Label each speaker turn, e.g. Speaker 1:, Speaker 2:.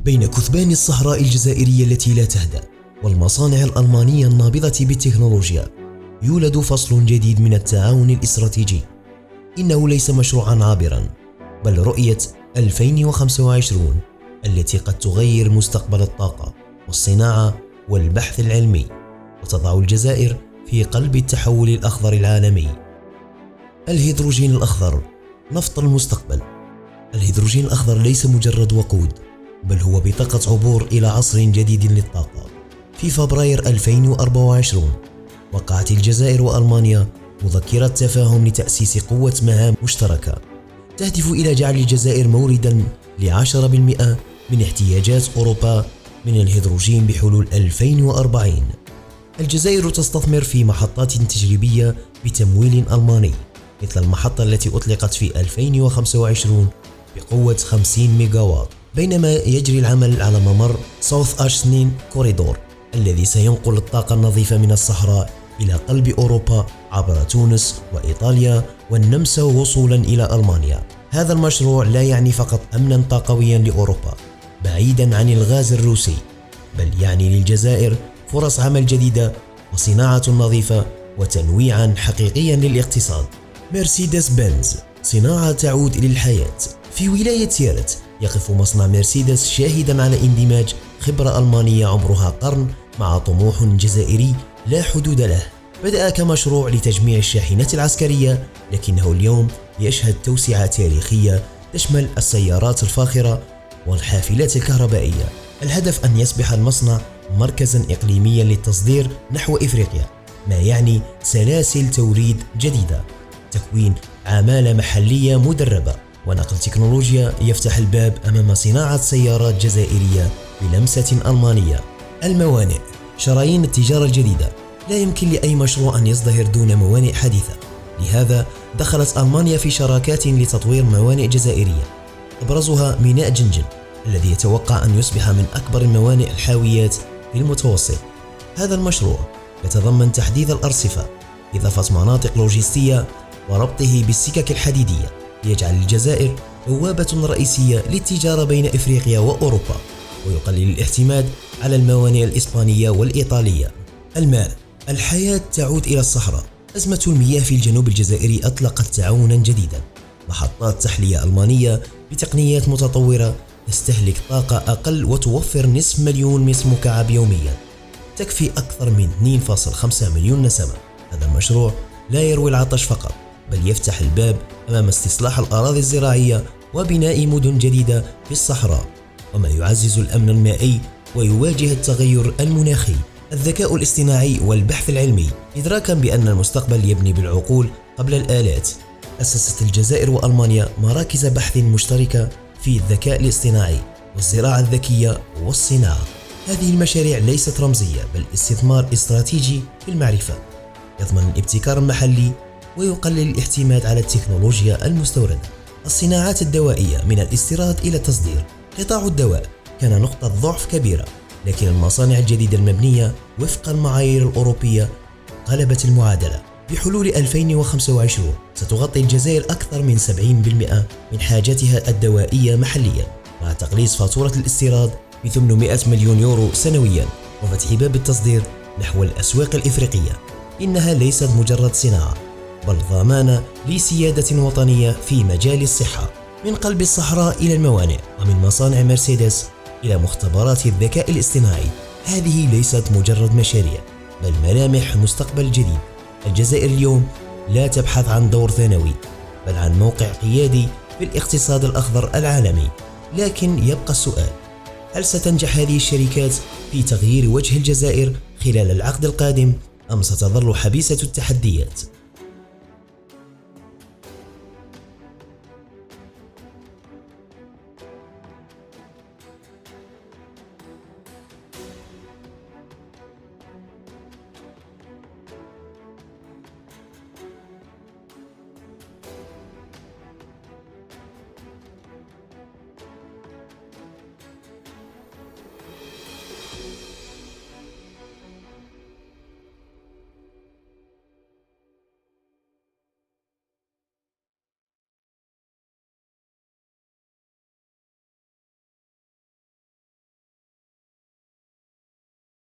Speaker 1: بين كثبان الصحراء الجزائرية التي لا تهدأ والمصانع الألمانية النابضة بالتكنولوجيا يولد فصل جديد من التعاون الاستراتيجي. إنه ليس مشروعا عابرا، بل رؤية 2025 التي قد تغير مستقبل الطاقة والصناعة والبحث العلمي، وتضع الجزائر في قلب التحول الأخضر العالمي. الهيدروجين الأخضر، نفط المستقبل. الهيدروجين الأخضر ليس مجرد وقود، بل هو بطاقة عبور إلى عصر جديد للطاقة. في فبراير 2024 وقعت الجزائر وألمانيا مذكرة تفاهم لتأسيس قوة مهام مشتركة تهدف إلى جعل الجزائر موردا ل10% من احتياجات أوروبا من الهيدروجين بحلول 2040. الجزائر تستثمر في محطات تجريبية بتمويل ألماني، مثل المحطة التي أطلقت في 2025 بقوة 50 ميجاوات، بينما يجري العمل على ممر ساوث أشنين كوريدور الذي سينقل الطاقة النظيفة من الصحراء إلى قلب أوروبا عبر تونس وإيطاليا والنمسا وصولا إلى ألمانيا. هذا المشروع لا يعني فقط أمنا طاقويا لأوروبا بعيدا عن الغاز الروسي، بل يعني للجزائر فرص عمل جديدة وصناعة نظيفة وتنويعا حقيقيا للاقتصاد. مرسيدس بنز، صناعة تعود إلى الحياة. في ولاية سيرت يقف مصنع مرسيدس شاهدا على اندماج خبرة ألمانية عمرها قرن مع طموح جزائري لا حدود له. بدأ كمشروع لتجميع الشاحنات العسكرية، لكنه اليوم يشهد توسعة تاريخية تشمل السيارات الفاخرة والحافلات الكهربائية. الهدف أن يصبح المصنع مركزا إقليميا للتصدير نحو إفريقيا، ما يعني سلاسل توريد جديدة، تكوين عمالة محلية مدربة، ونقل تكنولوجيا يفتح الباب أمام صناعة سيارات جزائرية بلمسة ألمانية. الموانئ، شرايين التجارة الجديدة. لا يمكن لأي مشروع أن يزدهر دون موانئ حديثة، لهذا دخلت ألمانيا في شراكات لتطوير موانئ جزائرية، أبرزها ميناء جنجن الذي يتوقع أن يصبح من أكبر الموانئ الحاويات في المتوسط. هذا المشروع يتضمن تحديث الأرصفة، إضافة مناطق لوجستية، وربطه بالسكك الحديدية ليجعل الجزائر بوابة رئيسية للتجارة بين إفريقيا وأوروبا، ويقلل الاعتماد على الموانئ الإسبانية والإيطالية. الماء، الحياة تعود إلى الصحراء. أزمة المياه في الجنوب الجزائري أطلقت تعاونا جديدا، محطات تحلية ألمانية بتقنيات متطورة تستهلك طاقة أقل وتوفر نصف مليون متر مكعب يوميا، تكفي أكثر من 2.5 مليون نسمة. هذا المشروع لا يروي العطش فقط، بل يفتح الباب أمام استصلاح الأراضي الزراعية وبناء مدن جديدة في الصحراء، وما يعزز الأمن المائي ويواجه التغير المناخي. الذكاء الاصطناعي والبحث العلمي، إدراكا بأن المستقبل يبني بالعقول قبل الآلات، أسست الجزائر وألمانيا مراكز بحث مشتركة في الذكاء الاصطناعي والزراعة الذكية والصناعة. هذه المشاريع ليست رمزية، بل استثمار استراتيجي في المعرفة يضمن الابتكار المحلي ويقلل الاعتماد على التكنولوجيا المستوردة. الصناعات الدوائية، من الاستيراد إلى التصدير. قطاع الدواء كان نقطة ضعف كبيرة، لكن المصانع الجديدة المبنية وفق المعايير الأوروبية قلبت المعادلة. بحلول 2025 ستغطي الجزائر أكثر من 70% من حاجاتها الدوائية محليا، مع تقليص فاتورة الاستيراد ب 800 مليون يورو سنويا، وفتح باب التصدير نحو الأسواق الإفريقية. إنها ليست مجرد صناعة، بل ضمانة لسيادة وطنية في مجال الصحة. من قلب الصحراء إلى الموانئ، ومن مصانع مرسيدس إلى مختبرات الذكاء الاصطناعي، هذه ليست مجرد مشاريع، بل ملامح مستقبل جديد. الجزائر اليوم لا تبحث عن دور ثانوي، بل عن موقع قيادي في الاقتصاد الأخضر العالمي. لكن يبقى السؤال: هل ستنجح هذه الشركات في تغيير وجه الجزائر خلال العقد القادم، أم ستظل حبيسة التحديات؟